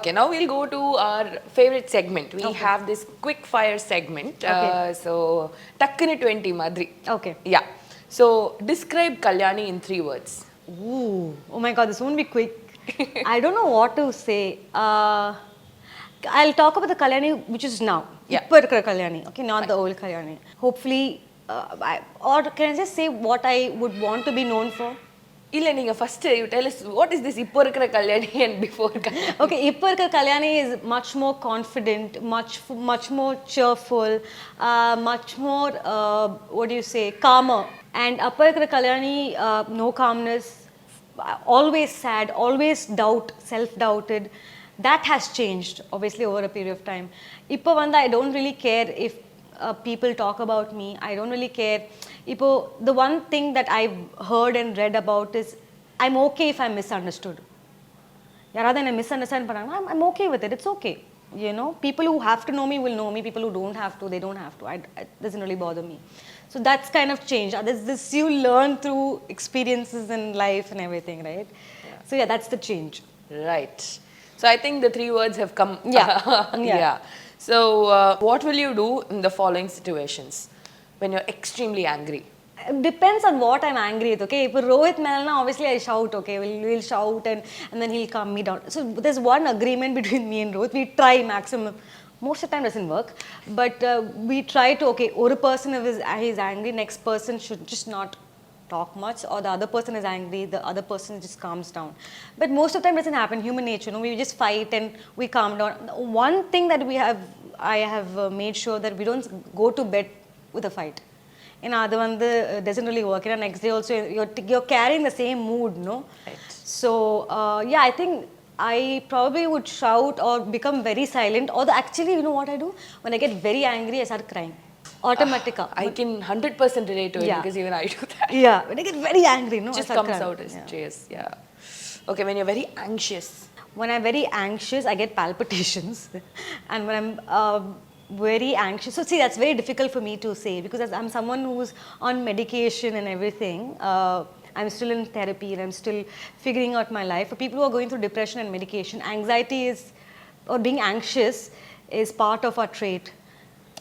Okay, now we'll go to our favorite segment. We have this quick fire segment. So, takkini 20 madri. Okay. Yeah. So, describe Kalyani in 3 words. Ooh. Oh my God, this won't be quick. I don't know what to say. I'll talk about the Kalyani which is now. Yeah. Ippa Kalyani. Okay, not the old Kalyani. Hopefully, or can I just say what I would want to be known for? இல்ல நீங்க first you tell us what is this இப்போ இருக்கிற Kalyani and before Kalyani. Okay, இப்போ இருக்கிற Kalyani is much more confident, much more cheerful, much more what do you say, calmer. And அப்போ இருக்கிற Kalyani, no calmness, always sad, always self-doubted. That has changed obviously over a period of time. இப்போ வந்து I don't really care if people talk about me. I don't really care. The one thing that I've heard and read about is I'm okay if I'm misunderstood. Yaradha I misunderstand, but I'm okay with it. It's okay. You know, people who have to know me will know me. People who don't have to, they don't have to. It doesn't really bother me. So that's kind of changed. This you learn through experiences in life and everything, right? Yeah. So yeah, that's the change. Right. So I think the 3 words have come. Yeah. So what will you do in the following situations when you're extremely angry? It depends on what I'm angry with, okay? If Rohit Melna, obviously I shout, okay? We'll shout and then he'll calm me down. So there's one agreement between me and Rohit. We try maximum. Most of the time doesn't work. But we try to, okay, one person if he's angry, next person should just not talk much, or the other person is angry, the other person just calms down. But most of the time doesn't happen, human nature, we just fight and we calm down. One thing that I have made sure that we don't go to bed with a fight. That one doesn't really work. Next day also you're carrying the same mood, no? Right. So yeah, I think I probably would shout or become very silent, or actually, you know what I do? When I get very angry, I start crying. Automatica. I can 100% relate to it because even I do that. Yeah, when I get very angry, no, just comes out as tears. Yeah. Okay, when you're very anxious. When I'm very anxious, I get palpitations, and when I'm very anxious, so see, that's very difficult for me to say because as I'm someone who's on medication and everything. I'm still in therapy and I'm still figuring out my life. For people who are going through depression and medication, anxiety or being anxious is part of our trait.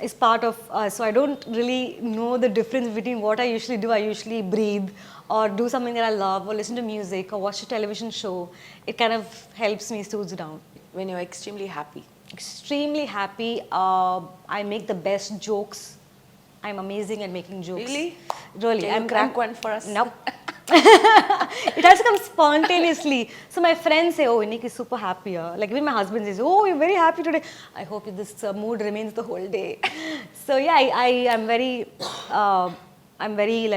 Is part of us. So I don't really know the difference between what I usually do. I usually breathe or do something that I love or listen to music or watch a television show. It kind of helps me soothe down. When you're extremely happy? Extremely happy. I make the best jokes. I'm amazing at making jokes. Really? Really. Can you crack one for us? Nope. It has to come spontaneously. So my friends say, oh, Nick is super happy. Like even my husband says, oh, you're very happy today. I hope this mood remains the whole day. So yeah, I'm very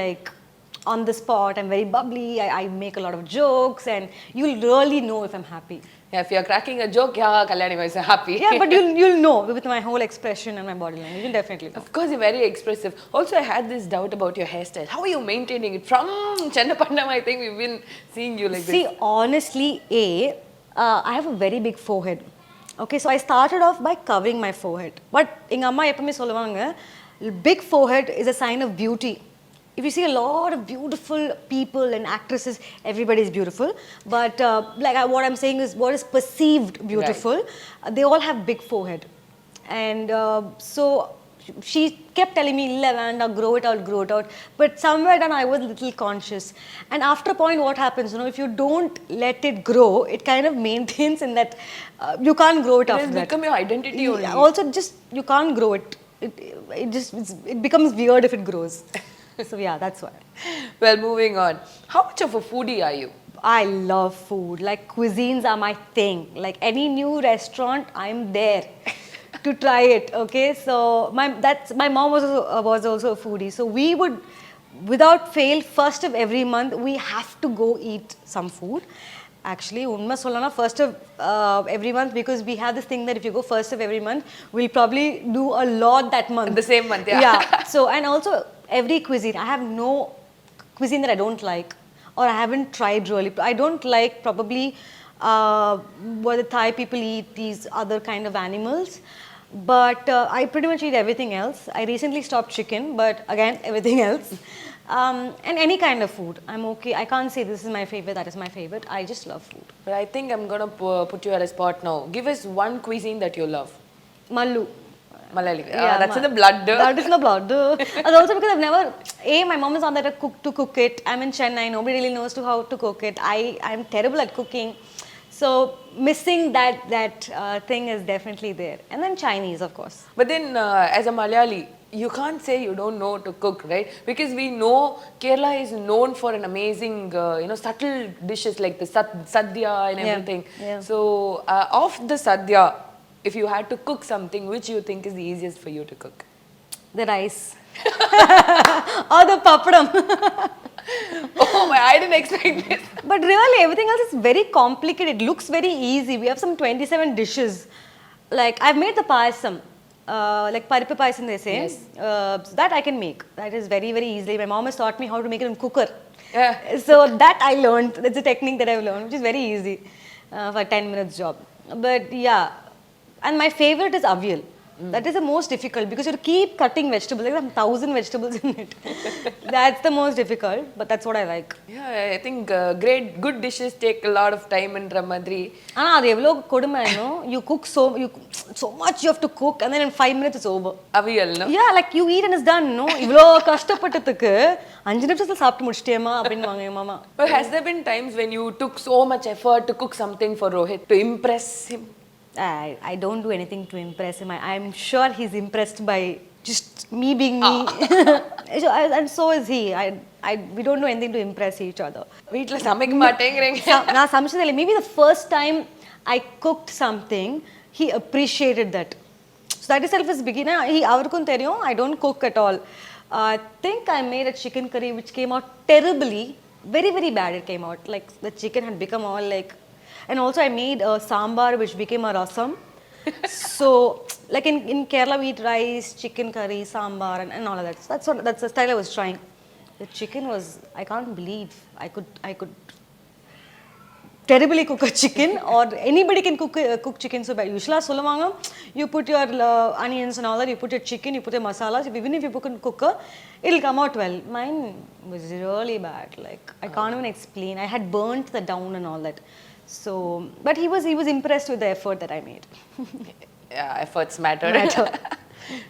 like on the spot. I'm very bubbly. I make a lot of jokes and you'll really know if I'm happy. Yeah, if you're cracking a joke, yeah, Kalyani was happy. Yeah, but you'll know with my whole expression and my body language. You'll definitely know. Of course, you're very expressive. Also, I had this doubt about your hairstyle. How are you maintaining it? From Chennapannam, I think we've been seeing you like this. See, honestly, I have a very big forehead. Okay, so I started off by covering my forehead. But inga amma eppume solluvaanga, big forehead is a sign of beauty. If you see a lot of beautiful people and actresses, everybody is beautiful. But what I'm saying is what is perceived beautiful. Right. They all have big forehead. And so she kept telling me, Lavanda, grow it out. But somewhere down I was a little conscious. And after a point, what happens? If you don't let it grow, it kind of maintains in that you can't grow it after that. It will become your identity only. Also, just you can't grow it. It becomes weird if it grows. So yeah, that's why. Well, moving on. How much of a foodie are you? I love food. Like cuisines are my thing. Like any new restaurant, I'm there to try it. Okay, so my mom was also a foodie. So we would, without fail, first of every month we have to go eat some food. Actually, unma sollana first of every month, because we have this thing that if you go first of every month, we'll probably do a lot that month. The same month, yeah. Yeah. So and also every cuisine, I have no cuisine that I don't like or I haven't tried really. I don't like probably what the Thai people eat, these other kind of animals. But I pretty much eat everything else. I recently stopped chicken, but again, everything else. And any kind of food. I'm okay. I can't say this is my favorite, that is my favorite. I just love food. But I think I'm gonna put you at a spot now. Give us one cuisine that you love. Mallu. Malayali. That's in the blood. That is in the blood. And also because I've never, my mom is not there to cook it. I'm in Chennai. Nobody really knows how to cook it. I'm terrible at cooking. So missing that thing is definitely there. And then Chinese, of course. But then, as a Malayali, you can't say you don't know to cook, right? Because we know Kerala is known for an amazing, subtle dishes like the sadhya and everything. Yeah. So, of the sadhya, if you had to cook something, which you think is the easiest for you to cook? The rice. Or the papadam. Oh my, I didn't expect this. But really, everything else is very complicated. It looks very easy. We have some 27 dishes. Like, I've made the payasam. Like paripu payasam they say. Yes. So that I can make. That is very, very easily. My mom has taught me how to make it in cooker. Yeah. So that I learned. That's a technique that I've learned, which is very easy for a 10 minutes job. But yeah. And my favorite is avial. That is the most difficult because you have to keep cutting vegetables. Like 1,000 vegetables in it. That's the most difficult, but that's what I like. Yeah, I think good dishes take a lot of time in Ramadri. You cook so much you have to cook and then in 5 minutes it's over. Avial, no? Yeah, like you eat and it's done, no? Ivlo kashtapattadhukku 5 நிமிஷத்துல சாப்பிட்டு முடிச்சிட்டேமா அப்படின்னுவாங்க என் மாமா. But has there been times when you took so much effort to cook something for Rohit to impress him? I don't do anything to impress him. I'm sure he's impressed by just me being me. And so is he. We don't do anything to impress each other. வீட்ல சமைக்க மாட்டேங்கறீங்க. நான் சமைச்சதில்லை. Maybe the first time I cooked something, he appreciated that. So that itself is beginner. அவருக்கும் தெரியும் I don't cook at all. I think I made a chicken curry which came out terribly. Very, very bad it came out. Like the chicken had become all like... And also I made a sambar which became a rasam. So like in Kerala we eat rice, chicken curry, sambar and all of that. So that's the style I was trying. The chicken was, I can't believe I could terribly cook a chicken or anybody can cook chicken so bad. Usually soluvanga you put your onions and all that, you put your chicken, you put your masalas, even if you put in cooker it'll come out well. Mine was really bad, like I can't even explain. I had burnt the down and all that. So, but he was impressed with the effort that I made. Yeah, efforts matter.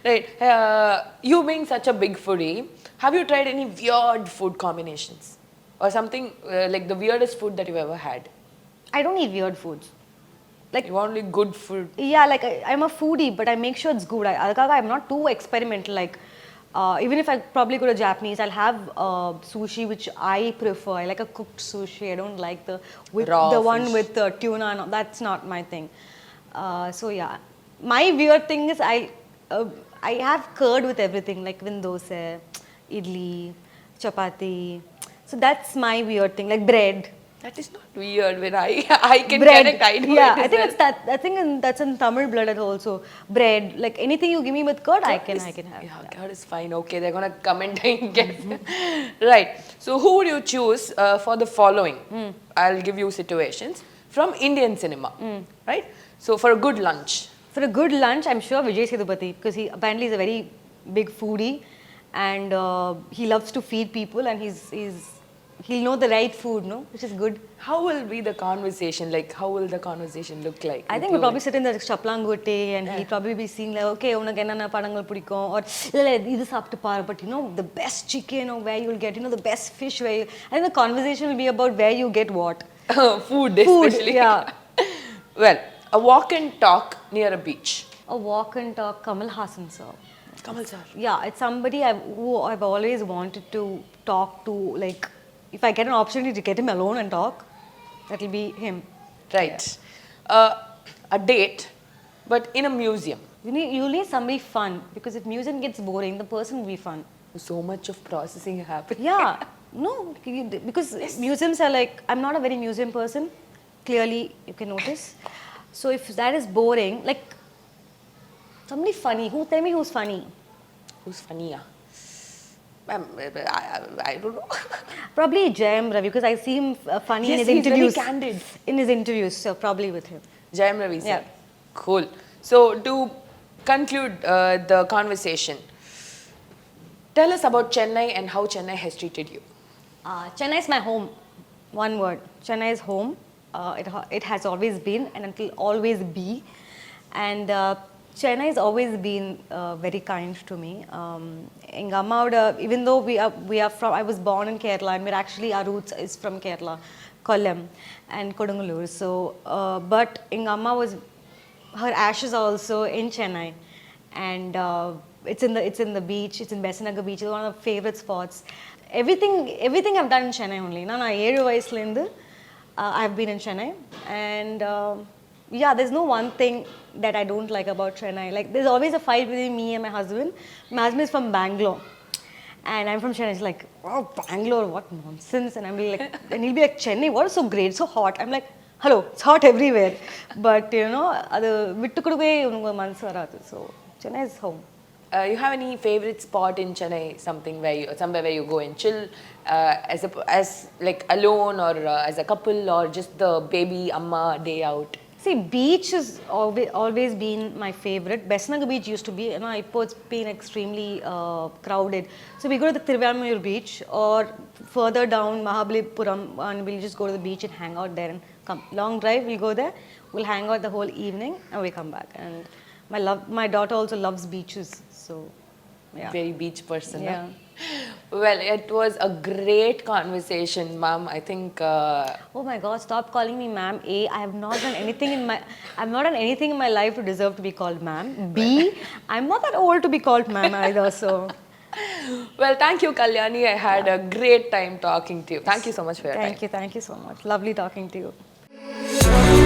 Right. You being such a big foodie, have you tried any weird food combinations? Or something like the weirdest food that you've ever had? I don't eat weird foods. Like you want only good food? Yeah, like I'm a foodie, but I make sure it's good. I'm not too experimental. Like even if I probably go to Japanese, I'll have sushi which I prefer. I like a cooked sushi. I don't like the one with tuna. No, that's not my thing. So yeah, my weird thing is I have curd with everything, like when dosa, idli, chapati. So that's my weird thing, like bread. That is not weird when I can bread. connect. I know yeah, it I think well. it's that. I think that's in Tamil blood also. Bread, like anything you give me with curd, I can have. Yeah, curd is fine. Okay, they're gonna comment and guess. Right. So who would you choose for the following? I'll give you situations from Indian cinema. Right. So for a good lunch. For a good lunch, I'm sure Vijay Sethupathi, because he apparently is a very big foodie, and he loves to feed people, and he'll know the right food, no? Which is good. How will be the conversation? Like, how will the conversation look like? I think we'll probably sit in the chaplangote and he'll probably be seeing like, okay, unakku enna padangal pidikum, or idu saaptu paar, but the best chicken, or where you'll get, the best fish, I think the conversation will be about where you get what. Food, especially. Yeah. Well, a walk and talk near a beach. A walk and talk, Kamal Hassan sir. Kamal sir. Yeah, it's somebody who I've always wanted to talk to, like, if I get an opportunity to get him alone and talk, that'll be him. Right. A date, but in a museum. You need somebody fun, because if museum gets boring, the person will be fun. So much of processing happening. Yeah. No, because museums are like, I'm not a very museum person. Clearly, you can notice. So if that is boring, like, somebody funny. Tell me who's funny. Who's funny, yeah? I don't know. Probably Jayam Ravi, because I see him funny in his interviews. He's very candid. In his interviews, so probably with him. Jayam Ravi, sir. Yeah. Cool. So to conclude the conversation, Tell us about Chennai and how Chennai has treated you. Chennai is my home. One word. Chennai is home. It has always been and it will always be. And Chennai has always been very kind to me. In Gamma, even though we are from, I was born in Kerala and our roots is from Kerala, Kollam and Kodungalur. So, but Ingamma was, her ashes are also in Chennai, and it's in the beach. It's in Besanagar Beach. It's one of the favorite spots. Everything I've done in Chennai only. Now I 7 vayasulindu I've been in Chennai, and yeah, there's no one thing that I don't like about Chennai. Like there's always a fight between me and my husband. My husband is from Bangalore. And I'm from Chennai. He's like, oh, Bangalore, what nonsense. And and he'll be like, Chennai, what is so great, so hot? I'm like, hello, it's hot everywhere. But you know, so Chennai is home. You have any favorite spot in Chennai? Somewhere where you go and chill, as like alone or as a couple, or just the baby amma day out? See, beach has always been my favorite. Besanagar Beach used to be, it's been extremely crowded. So we go to the Thiruvanmiyur beach or further down Mahabalipuram, and we'll just go to the beach and hang out there and come. Long drive, we'll go there, we'll hang out the whole evening and we come back. And my daughter also loves beaches, so yeah. Very beach person. Yeah. Huh? Well, it was a great conversation, ma'am. I think. Oh my God! Stop calling me ma'am. A, I have not done anything in my life to deserve to be called ma'am. B, I'm not that old to be called ma'am either. So. Well, thank you, Kalyani. I had a great time talking to you. Thank you so much for your time. Thank you so much. Lovely talking to you.